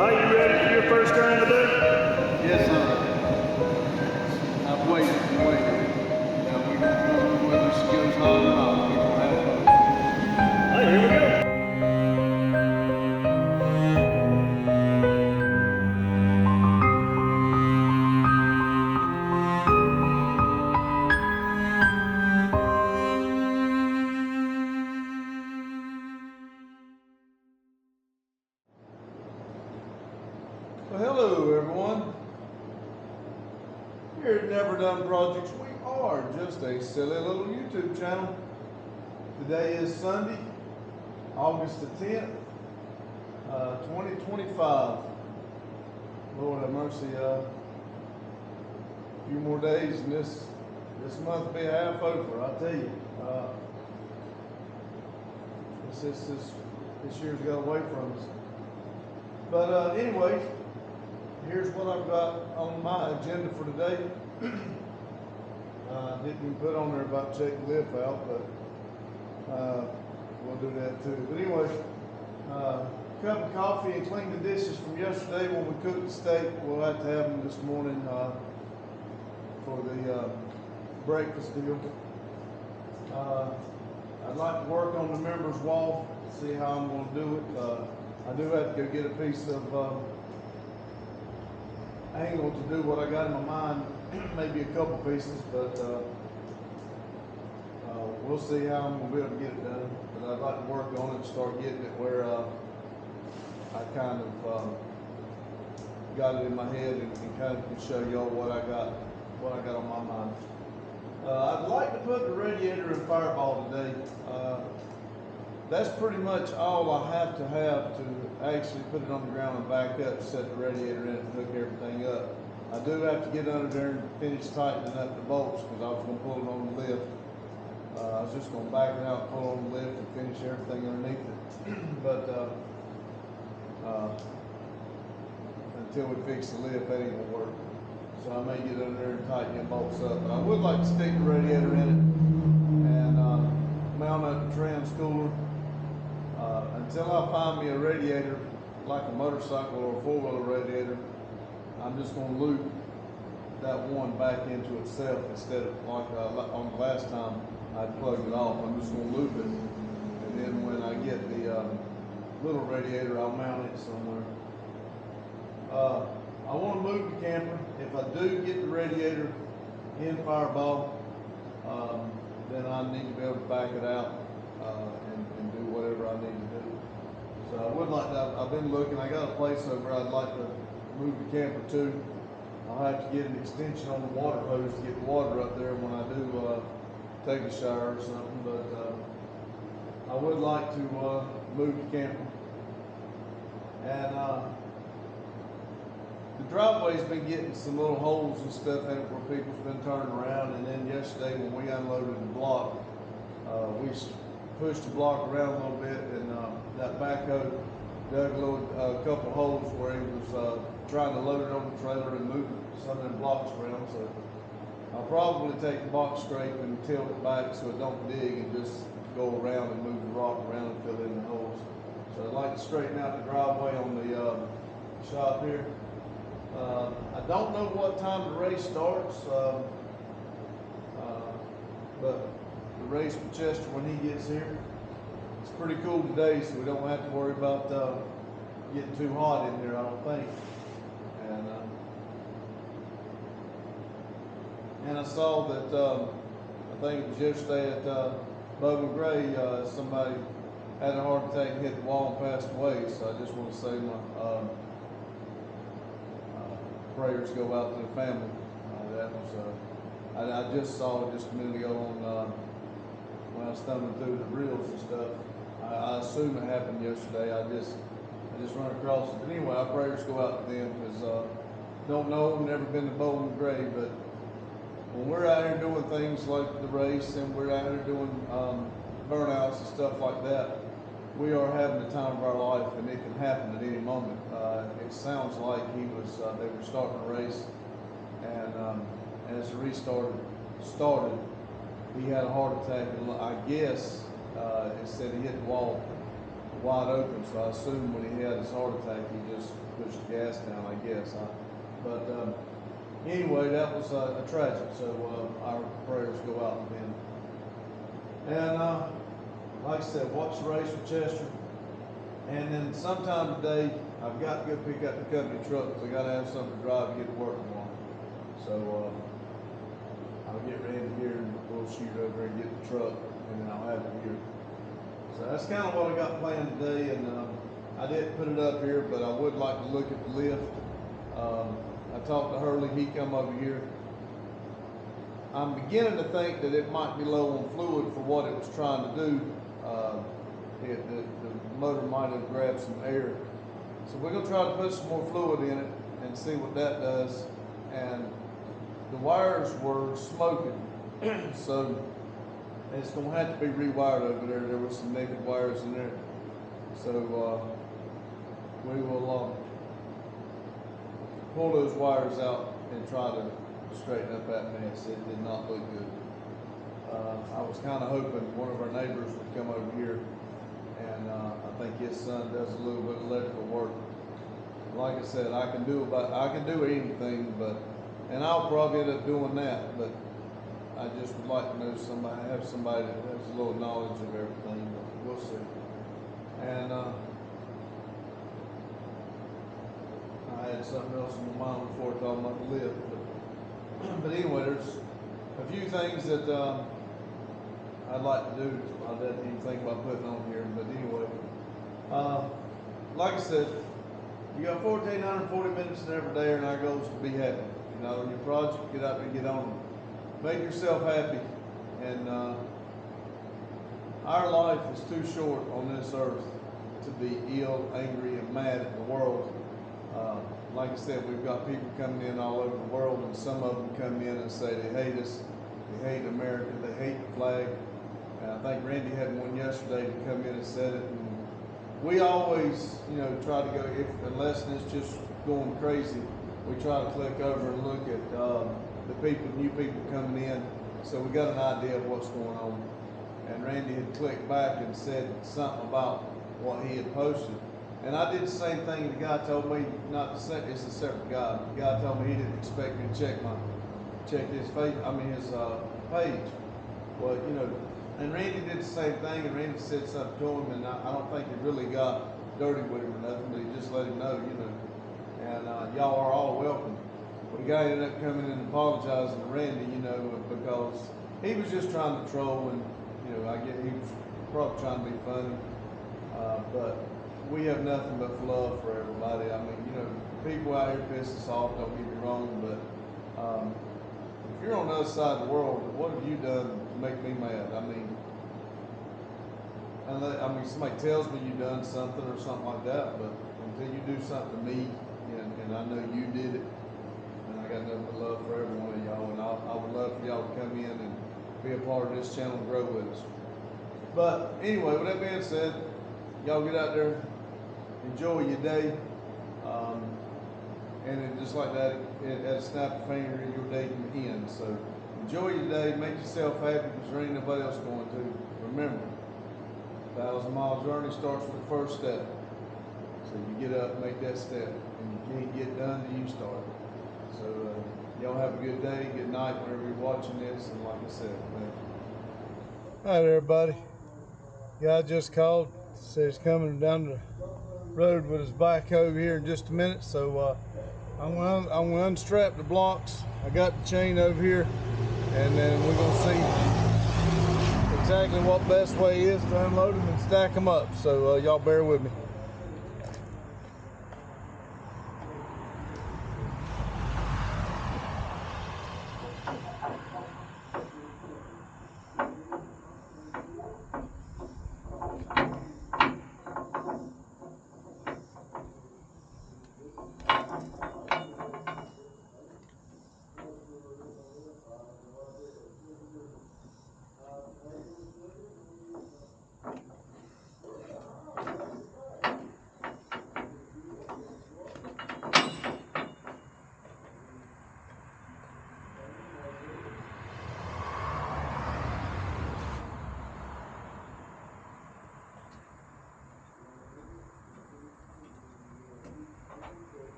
Are you ready for your first turn today? Yes, sir. I've waited and waited. Now we're going to prove whether she goes hard or not. We're going to have fun. All right, here we go. Well, hello, everyone. Here at Never Done Projects, we are just a silly little YouTube channel. Today is Sunday, August the 10th, 2025. Lord have mercy, a few more days and this month will be half over, I tell you. This year's got away from us. But anyway, here's what I've got on my agenda for today. Didn't even put on there about checking the lift out, but we'll do that too. But anyway, cup of coffee and clean the dishes from yesterday when we cooked the steak. We'll have to have them this morning for the breakfast deal. I'd like to work on the members wall, see how I'm going to do it. I do have to go get a piece of angle to do what I got in my mind, maybe a couple pieces, but we'll see how I'm going to be able to get it done. But I'd like to work on it and start getting it where I kind of got it in my head and kind of can show y'all what I got on my mind. I'd like to put the radiator in Fireball today. That's pretty much all I have to actually put it on the ground and back up, set the radiator in and hook everything up. I do have to get under there and finish tightening up the bolts because I was going to pull it on the lift. I was just going to back it out, pull on the lift and finish everything underneath it. But until we fix the lift, that ain't going to work. So I may get under there and tighten the bolts up. But I would like to stick the radiator in it and mount up the trans cooler. Until I find me a radiator like a motorcycle or a four-wheeler radiator, I'm just going to loop that one back into itself instead of like on the last time I plugged it off. I'm just going to loop it, and then when I get the little radiator, I'll mount it somewhere. I want to move the camper. If I do get the radiator in Fireball, then I need to be able to back it out and do whatever I need to do. So I would like to, I've been looking, I got a place over I'd like to move the camper to. I'll have to get an extension on the water hose to get the water up there when I do take a shower or something, but I would like to move the camper. And the driveway's been getting some little holes and stuff in it where people's been turning around, and then yesterday when we unloaded the block, we pushed the block around a little bit, and that backhoe dug a couple holes where he was trying to load it on the trailer and move some of them blocks around. So I'll probably take the box scrape and tilt it back so it don't dig and just go around and move the rock around and fill in the holes. So I'd like to straighten out the driveway on the shop here. I don't know what time the race starts, but the race with Chester when he gets here. It's pretty cool today, so we don't have to worry about getting too hot in here, I don't think. And I saw that, I think it was yesterday at Bowman Gray, somebody had a heart attack and hit the wall and passed away, so I just want to say my prayers go out to the family. That was, I just saw it just a minute ago on when I was thumbing through the reels and stuff. I assume it happened yesterday. I just run across it. But anyway, our prayers go out to them because don't know, never been to Bowman Gray, but when we're out here doing things like the race and we're out here doing burnouts and stuff like that, we are having the time of our life, and it can happen at any moment. It sounds like they were starting a race, and as the restart started, he had a heart attack, and I guess it said he hit the wall wide open, so I assume when he had his heart attack, he just pushed just a gas town, I guess. But anyway, that was a tragic. So our prayers go out to them. And like I said, watch the race with Chester. And then sometime today, I've got to go pick up the company truck because I got to have something to drive to get to work tomorrow. So I'll get Randy here and we'll shoot over and get the truck, and then I'll have it here. So that's kind of what I got planned today, and I didn't put it up here, but I would like to look at the lift. I talked to Hurley, he come over here. I'm beginning to think that it might be low on fluid for what it was trying to do. The motor might have grabbed some air. So we're gonna try to put some more fluid in it and see what that does. And the wires were smoking, so it's gonna have to be rewired over there. There were some naked wires in there. So we will pull those wires out and try to straighten up that mess. It did not look good. I was kind of hoping one of our neighbors would come over here, and I think his son does a little bit of electrical work. Like I said, I can do anything, and I'll probably end up doing that. But I just would like to know have somebody that has a little knowledge of everything. But we'll see. And I had something else in my mind before talking about the lift. But anyway, there's a few things that I'd like to do. I didn't even think about putting on here, but anyway, like I said, you got 1,440 minutes in every day, and our goal is to be happy. You know, your project, get out there and get on it. Make yourself happy. And our life is too short on this earth to be ill, angry, and mad at the world. Like I said, we've got people coming in all over the world, and some of them come in and say they hate us, they hate America, they hate the flag. And I think Randy had one yesterday to come in and said it. And we always, try to go, unless it's just going crazy, we try to click over and look at the new people coming in, so we got an idea of what's going on. And Randy had clicked back and said something about what he had posted. And I did the same thing. The guy told me not to send. It's a separate guy. The guy told me he didn't expect me to check his page. Well, and Randy did the same thing. And Randy said something to him, and I don't think it really got dirty with him or nothing, but he just let him know, And y'all are all welcome. But the guy ended up coming in and apologizing to Randy, because he was just trying to troll, and I get he was probably trying to be funny, but. We have nothing but love for everybody. I mean, people out here piss us off, don't get me wrong, but if you're on the other side of the world, what have you done to make me mad? I mean, somebody tells me you've done something or something like that, but until you do something to me, and I know you did it, and I got nothing but love for every one of y'all, and I would love for y'all to come in and be a part of this channel and grow with us. But anyway, with that being said, y'all get out there, enjoy your day, and just like that, at a snap of a finger, your day can end. So enjoy your day, make yourself happy, because there ain't nobody else going to. Remember, 1,000-mile journey starts with the first step. So you get up, make that step, and you can't get done till you start. So y'all have a good day, good night whenever you're watching this, and like I said, thank you. All right, everybody. Guy just called, says he's coming down the road with his backhoe here in just a minute, so I'm gonna unstrap the blocks. I got the chain over here, and then we're gonna see exactly what best way is to unload them and stack them up. So y'all bear with me.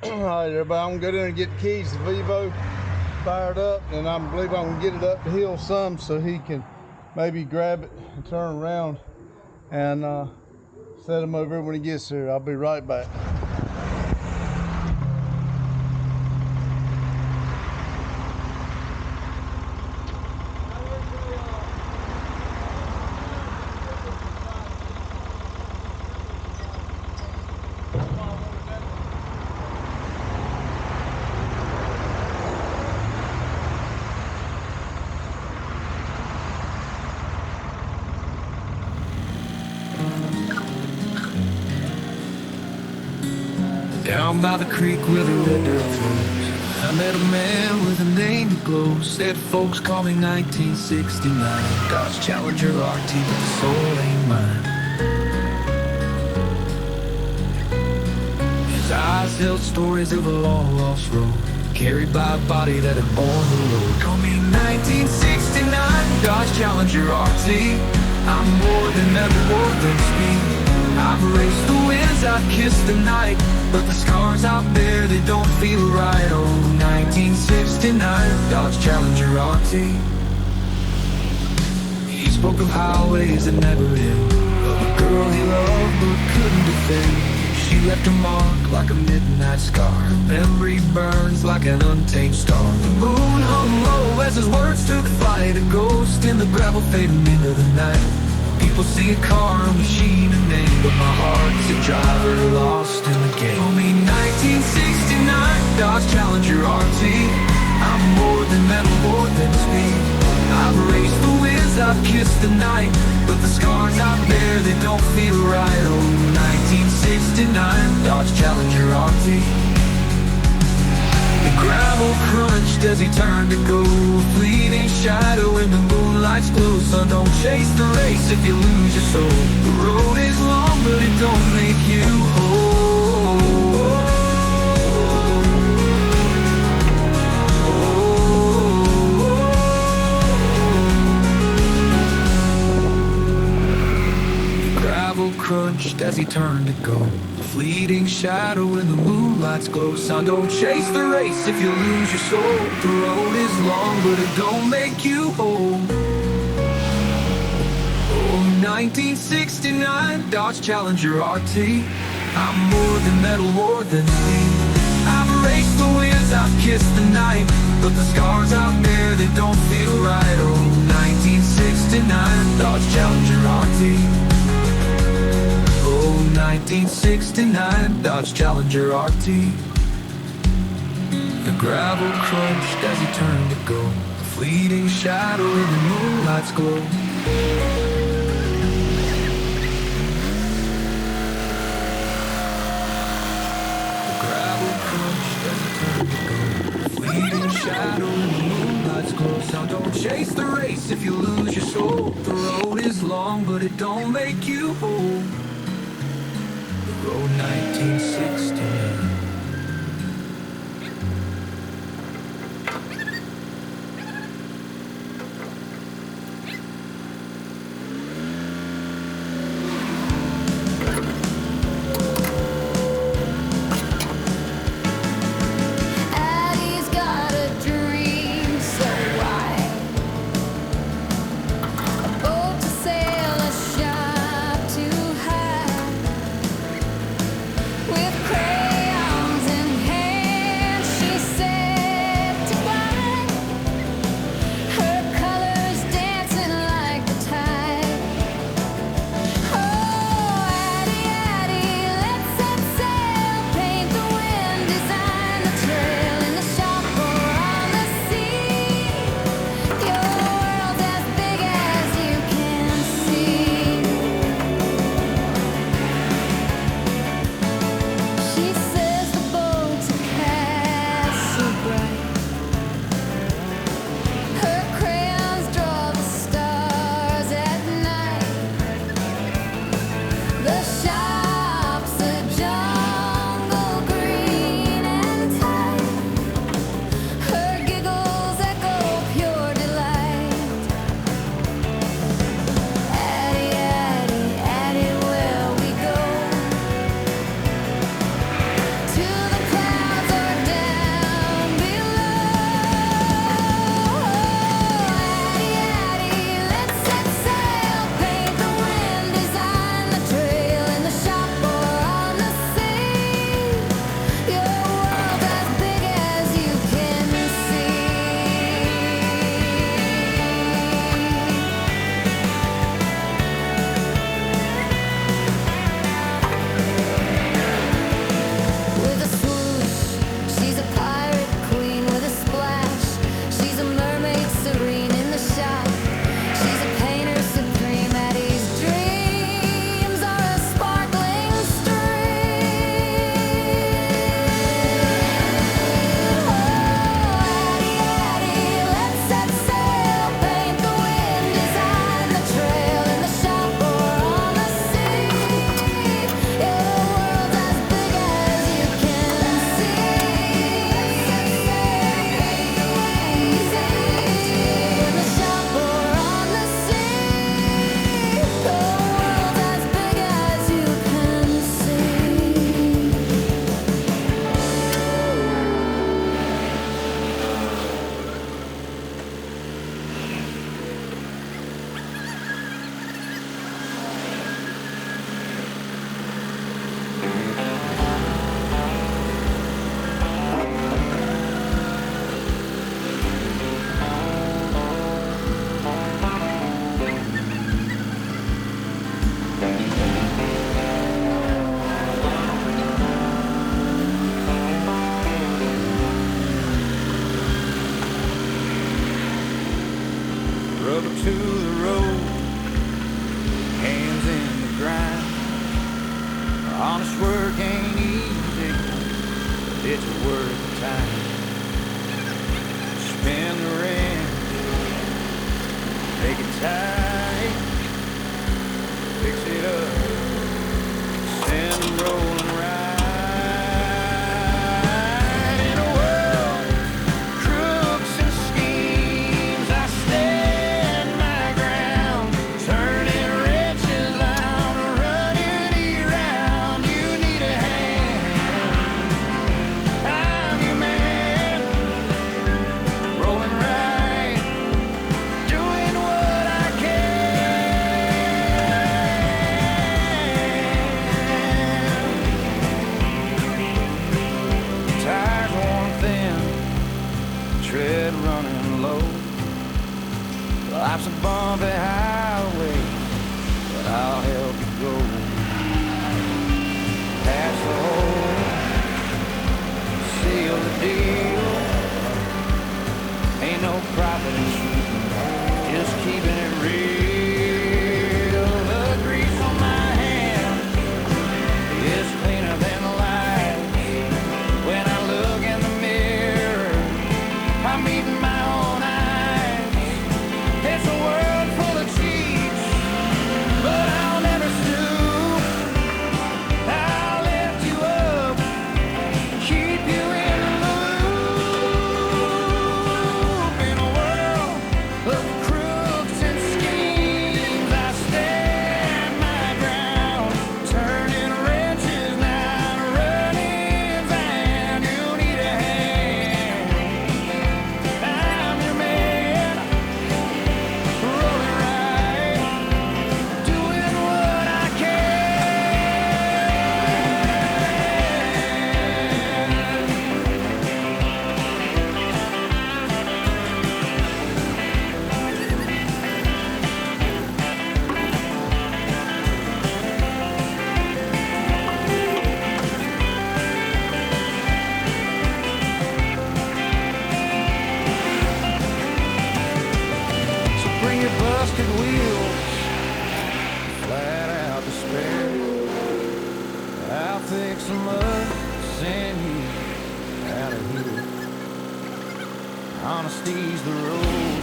Alright everybody, I'm gonna go down and get the keys to Vivo fired up, and I believe I'm gonna get it up the hill some so he can maybe grab it and turn around and set him over when he gets there. I'll be right back. Down by the creek where the red dirt flows, I met a man with a name that glows. Said folks call me 1969 Dodge Challenger RT, but the soul ain't mine. His eyes held stories of a long lost road, carried by a body that had borne the load. Call me 1969 Dodge Challenger RT. I'm more than metal, more than speed. I've raced the winds, I've kissed the night, but the scars out there, they don't feel right. Oh, 1969 Dodge Challenger RT. He spoke of highways that never end, of a girl he loved but couldn't defend. She left a mark like a midnight scar, memory burns like an untamed star. The moon hung low as his words took flight, a ghost in the gravel fading into the night. People see a car, a machine, a name, but my heart's a driver lost in the game. Call me 1969 Dodge Challenger RT. I'm more than metal, more than speed. I've raced the winds, I've kissed the night, but the scars out there, they don't feel right. Oh, 1969 Dodge Challenger RT. The gravel crunched as he turned to go, a fleeting shadow in the moonlight's glow. Son, don't chase the race if you lose your soul. The road is long, but it don't make you whole. The gravel crunched as he turned to go, a fleeting shadow in the moonlight's glow. Son, don't chase the race if you lose your soul. The road is long, but it don't make you whole. Oh, 1969 Dodge Challenger RT. I'm more than metal, more than speed. I've raced the winds, I've kissed the night, But the scars out there, they don't feel right. Oh, 1969 Dodge Challenger RT. Oh, 1969 Dodge Challenger RT. The gravel crunched as he turned to go, a fleeting shadow in the moonlight's glow. The gravel crunched as he turned to go, a fleeting shadow in the moonlight's glow. So don't chase the race if you lose your soul. The road is long, but it don't make you whole. The road 1969. Addie's got a dream so wide, a boat to sail, a shop to hide. With crayons in hand, she said goodbye. Her colors dancing like the tide. Oh, Addie, Addie, let's set sail, paint the wind, design the trail in the shop or on the sea. Your world's as big as you can see. She says the boat's a castle bright. Her crayons draw the stars at night. The shop's a jungle green and tight. Her giggles echo pure delight. Addie, Addie, Addie, where we go? To the clouds or down below. Addie, Addie, let's set sail, paint the wind, design the trail in the shop or on the sea. Your world's as big as you can see. With a swoosh, she's a pirate queen. With a splash, she's a mermaid serene in the shop. She's a painter supreme. Addie's dreams are a sparkling stream. Oh, Addie, Addie, let's set sail, paint the wind, design the trail in the shop or on the sea. Your world's as big as you can see. In the shop or on the sea. Your world's as big as you can see. Rubber to the road, hands in the grind. Honest work ain't easy, but it's worth the time. Spin the wrench, make it tight, fix it up, send them rolling right. In a world of crooks and schemes, I stand my ground, turning wrenches out, running around. You need a hand, I'm your man, rolling right, doing what I can. head running low. Life's a bumpy highway, but I'll help you go. Pass the hole, seal the deal. Ain't no profit in shooting, just keeping it real. The grease on my hand is cleaner than the lights. When I look in the mirror, I'm eating my own eyes. It's a world full of cheats, but I'll never stoop. I'll lift you up, keep you in the loop. In a world of crooks and schemes, I stand my ground, turning wrenches, not running down. You need a hand, I'm your man, rolling right, doing what I can. So bring your busted wheels, flat out despair. I'll fix them up, send you out of here. Honesty's the road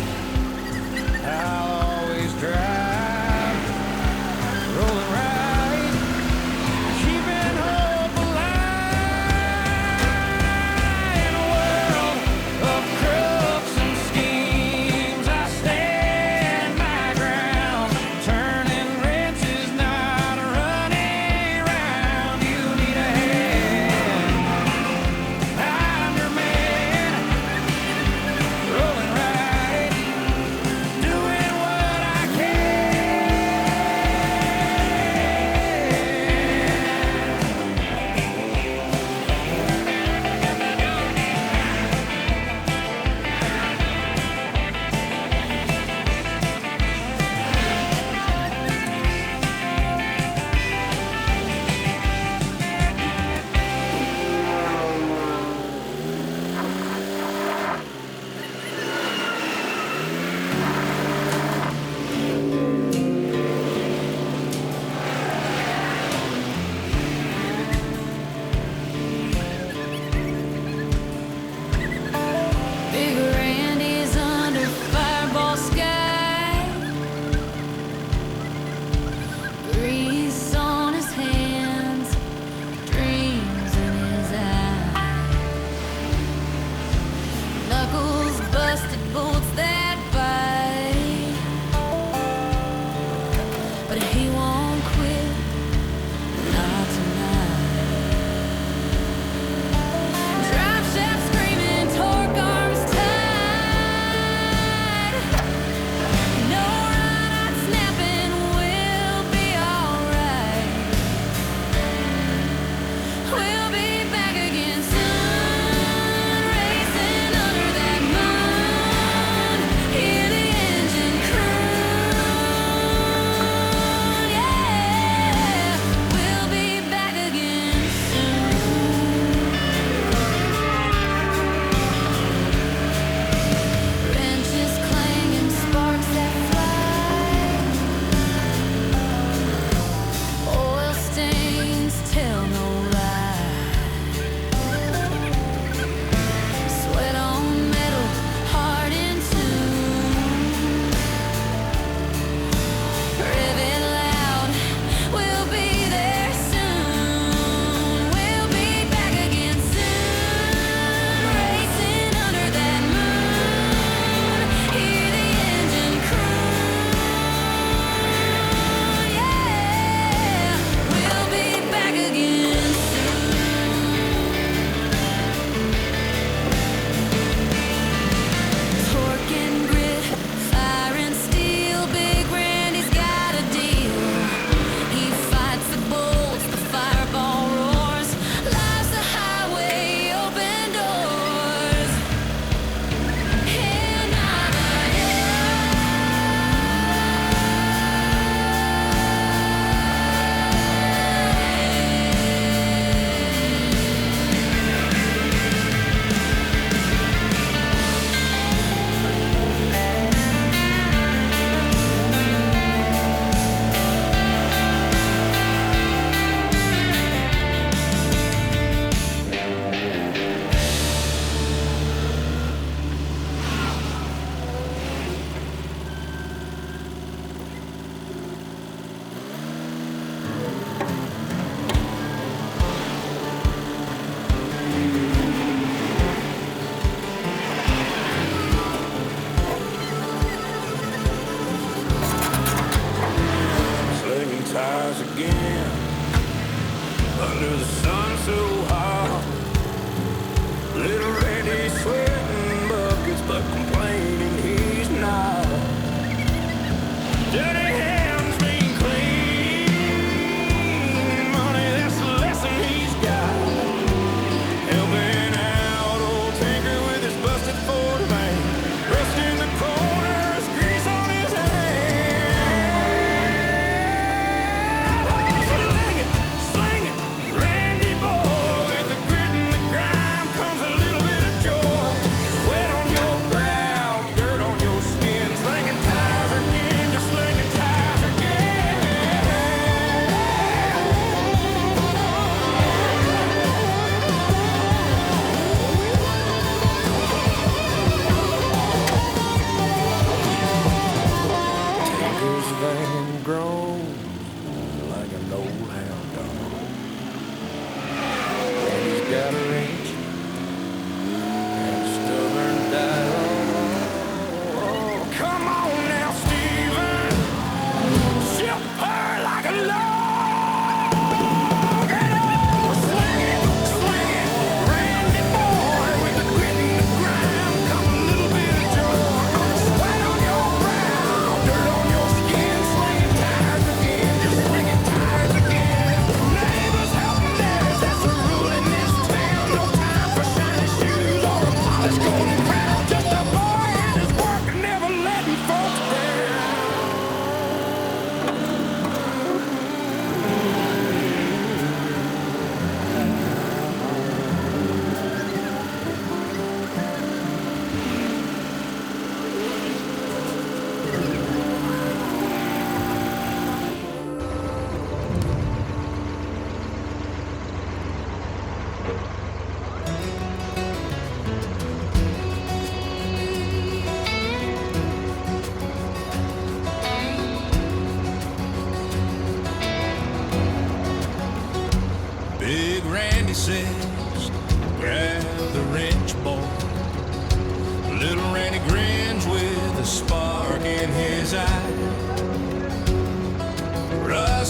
I'll always drive, rolling right, keeping hope alive. In a world of crooks and schemes, I stand my ground, turning wrenches, not running round. You need a hand, I'm your man, rolling right,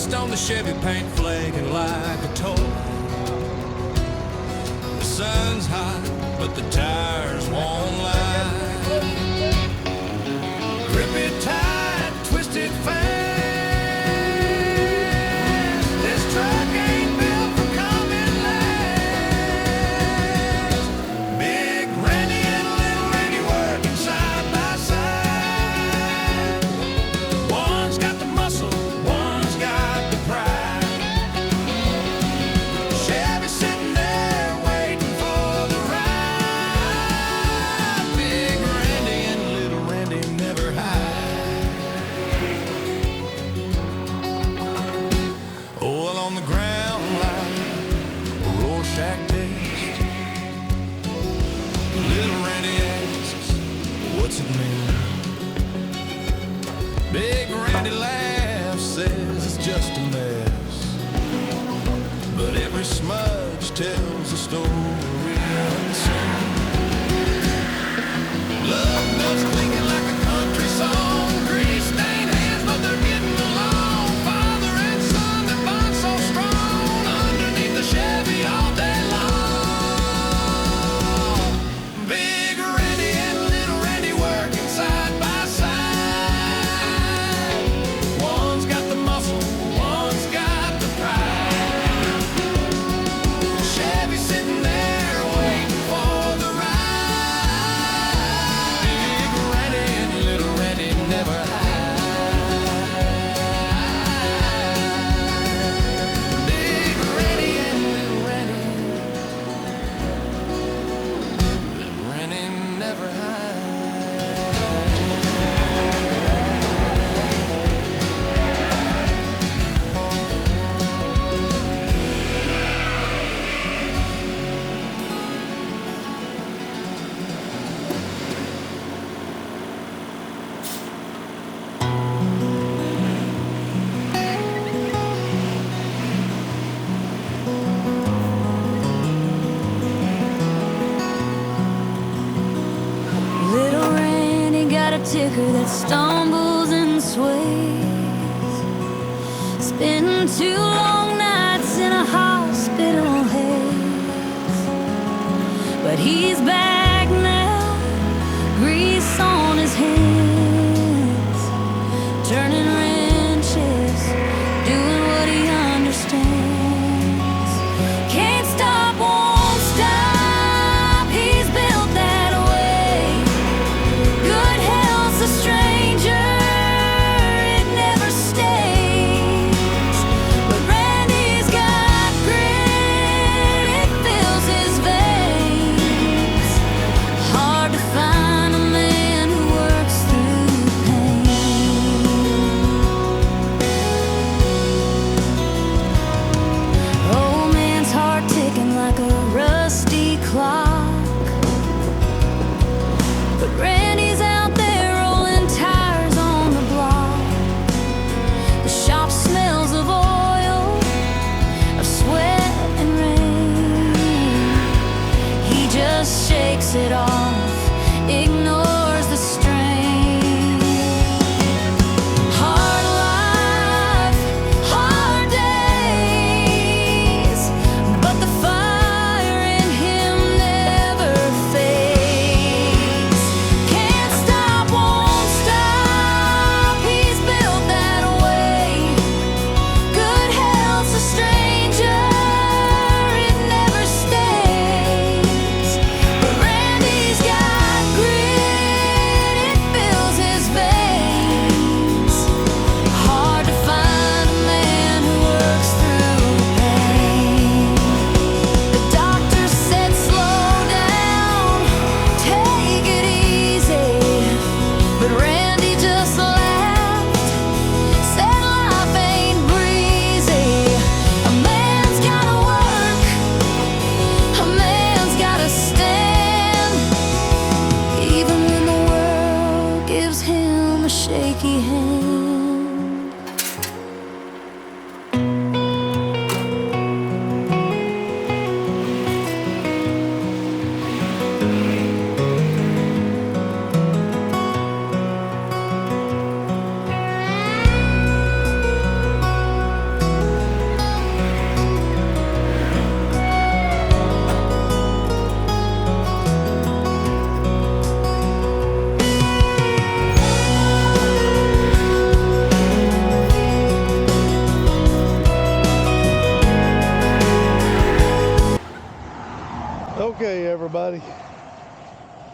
Dust on the Chevy paint flaking like a toy. The sun's hot, but the tires won't lie. Grip it tight, twist it fast. This truck ain't built for coming last. Big Randy and Little Randy working side by side. One's got the muscle, one's got the pride. Chevy sitting there waiting for the ride. Big Randy and Little Randy never hide. Oil on the ground like a Rorschach test. Little Randy asks, what's it mean? Big Randy laughs, says it's just a mess. But every smudge tells a story unsung. Love notes clinking like a country song. Grease-stained hands, but they're getting along. Father and son, that bond so strong. Underneath the Chevy all day long. Big Randy and Little Randy working side by side. One's got the muscle, one's got the pride. Chevy sitting there waiting for the ride. Big Randy and Little Randy never hide. Big Randy and Little Randy, Little Randy never hide. Little Randy got a ticker that stumbles and sways. Spending 2 long nights in a hospital haze. But he's back now, grease on his hands, turning wrenches, doing what he understands. Can't stop, won't stop, he's built that way. Good health's a stranger, it never stays. But Randy's got grit, it fills his veins.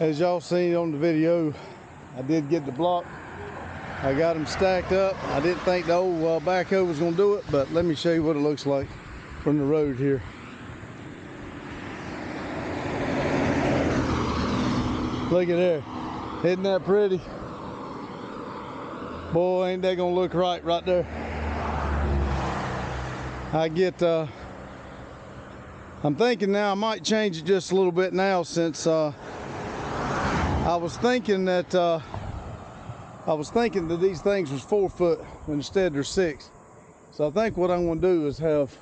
As y'all seen on the video, I did get the block. I got them stacked up. I didn't think the old backhoe was gonna do it, but let me show you what it looks like from the road here. Look at there. Isn't that pretty? Boy, ain't that gonna look right there. I'm thinking now I might change it just a little bit now, since I was thinking that these things was 4 foot and instead they're 6. So I think what I'm gonna do is have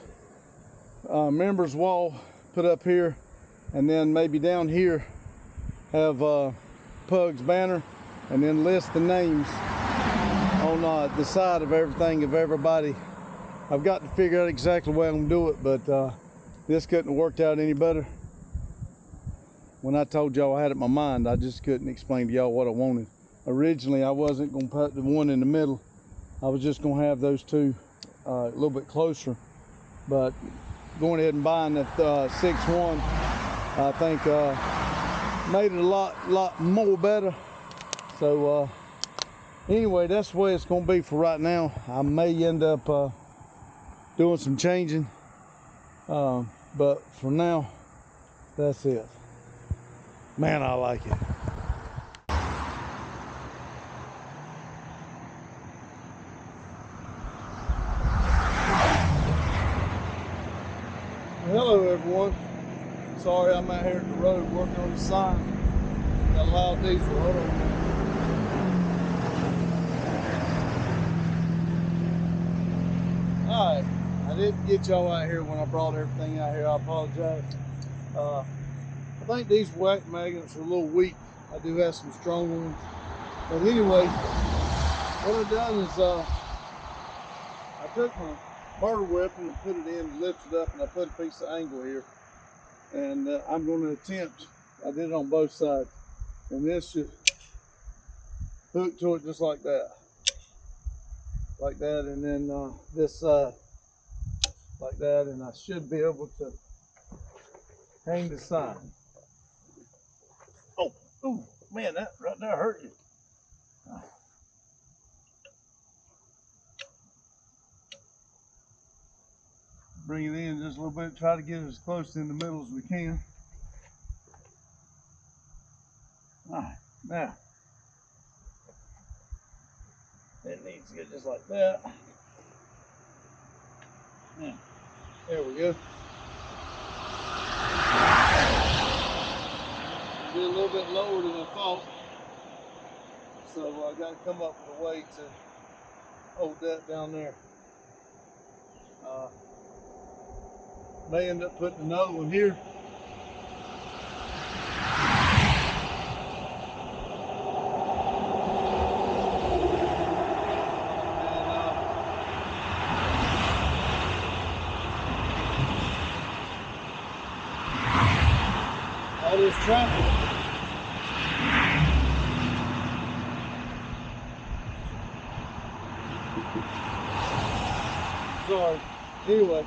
members wall put up here, and then maybe down here have Pug's banner, and then list the names on the side of everything of everybody. I've got to figure out exactly the way I'm gonna do it, but this couldn't have worked out any better. When I told y'all I had it in my mind, I just couldn't explain to y'all what I wanted. Originally, I wasn't gonna put the one in the middle. I was just gonna have those two a little bit closer. But going ahead and buying that 6-1, I think made it a lot more better. So anyway, that's the way it's gonna be for right now. I may end up doing some changing, but for now, that's it. Man, I like it. Hello everyone. Sorry, I'm out here at the road working on the sign. Got a loud diesel. Hold on. Alright, I didn't get y'all out here when I brought everything out here. I apologize. I think these whack magnets are a little weak. I do have some strong ones. But anyway, what I've done is I took my murder weapon and put it in, lifted up, and I put a piece of angle here. And I'm going to attempt, I did it on both sides, and this should hook to it just like that. Like that, and then this side like that, and I should be able to hang the sign. Oh, ooh, man, that right there hurt you. Bring it in just a little bit, try to get it as close in the middle as we can. All right, now, it needs to get just like that. Now, there we go. Be a little bit lower than I thought. So I got to come up with a way to hold that down there. May end up putting another one here. All this traffic. Sorry. Anyway,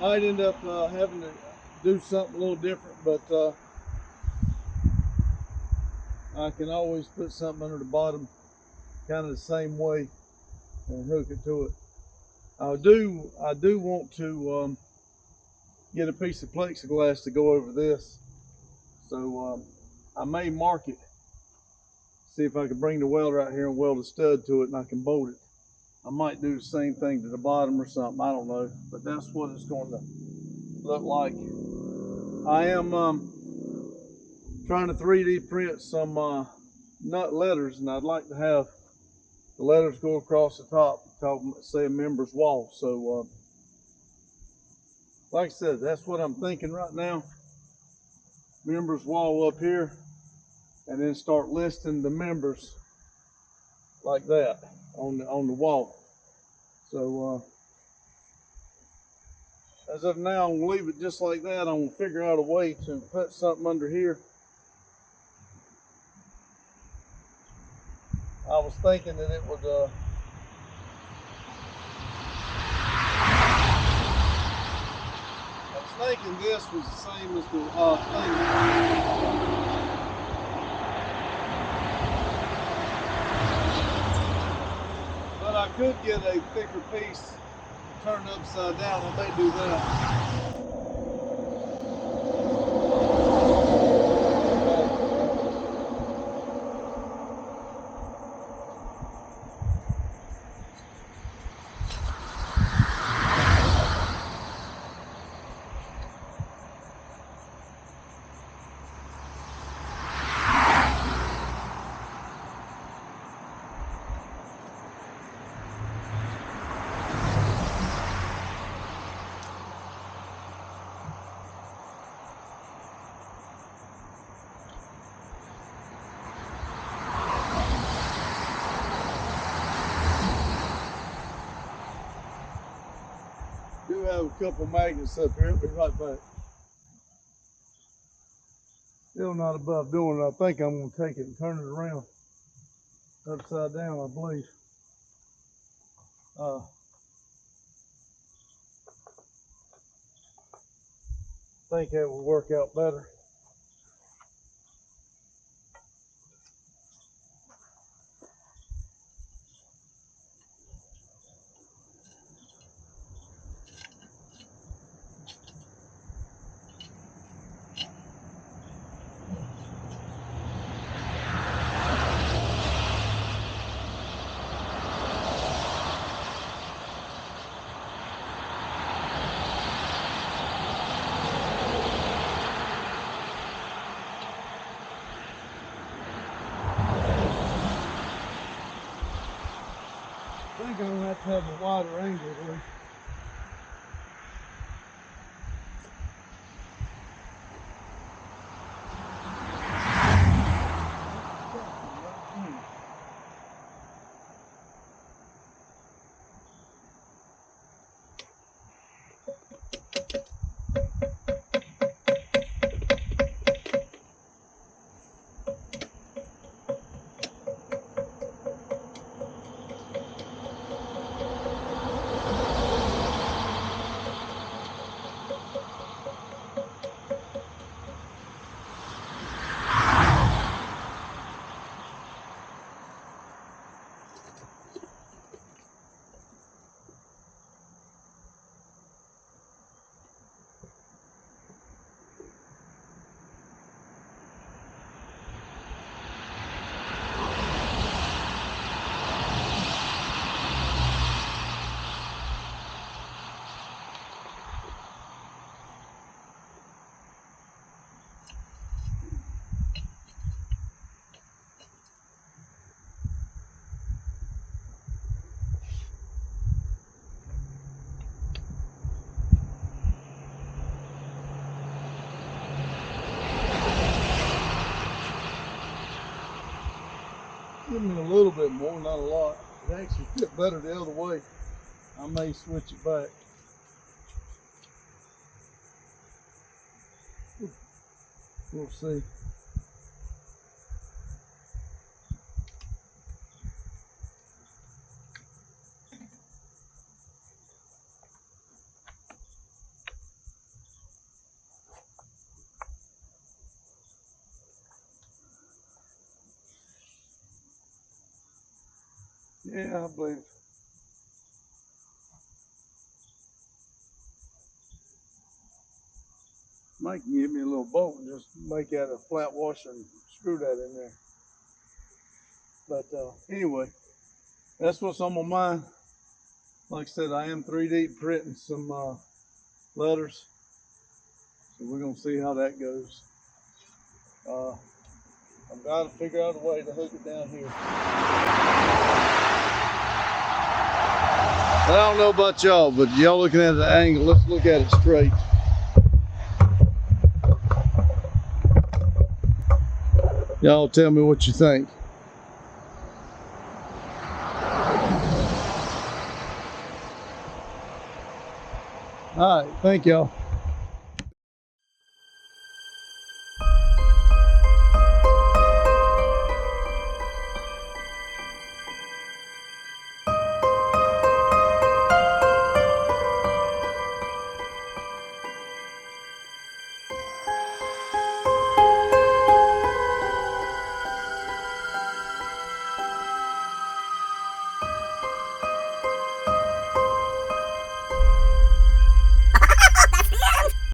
I'd end up having to do something a little different, but I can always put something under the bottom kind of the same way and hook it to it. I do want to get a piece of plexiglass to go over this, so I may mark it, see if I can bring the welder out here and weld a stud to it, and I can bolt it. I might do the same thing to the bottom or something, I don't know, but that's what it's going to look like. I am trying to 3D print some nut letters, and I'd like to have the letters go across the top, say a member's wall. So like I said, that's what I'm thinking right now. Members wall up here, and then start listing the members like that on the wall. So as of now, I'm gonna leave it just like that. I'm gonna figure out a way to put something under here. I was thinking that it would I was thinking this was the same as the thing. could get a thicker piece turned upside down, I may do that. Do have a couple magnets up here. I'll be right back. Still not above doing it. I think I'm going to take it and turn it around upside down, I believe. I think that will work out better. I think I'm going to have to have a wider angle there. Give me a little bit more, not a lot. It actually fit better the other way. I may switch it back. We'll see. Yeah, I believe it. Mike can give me a little bolt and just make that a flat washer and screw that in there. But anyway, that's what's on my mind. Like I said, I am 3D printing some letters. So we're going to see how that goes. I've got to figure out a way to hook it down here. I don't know about y'all, but y'all looking at the angle, let's look at it straight. Y'all tell me what you think. All right, thank y'all.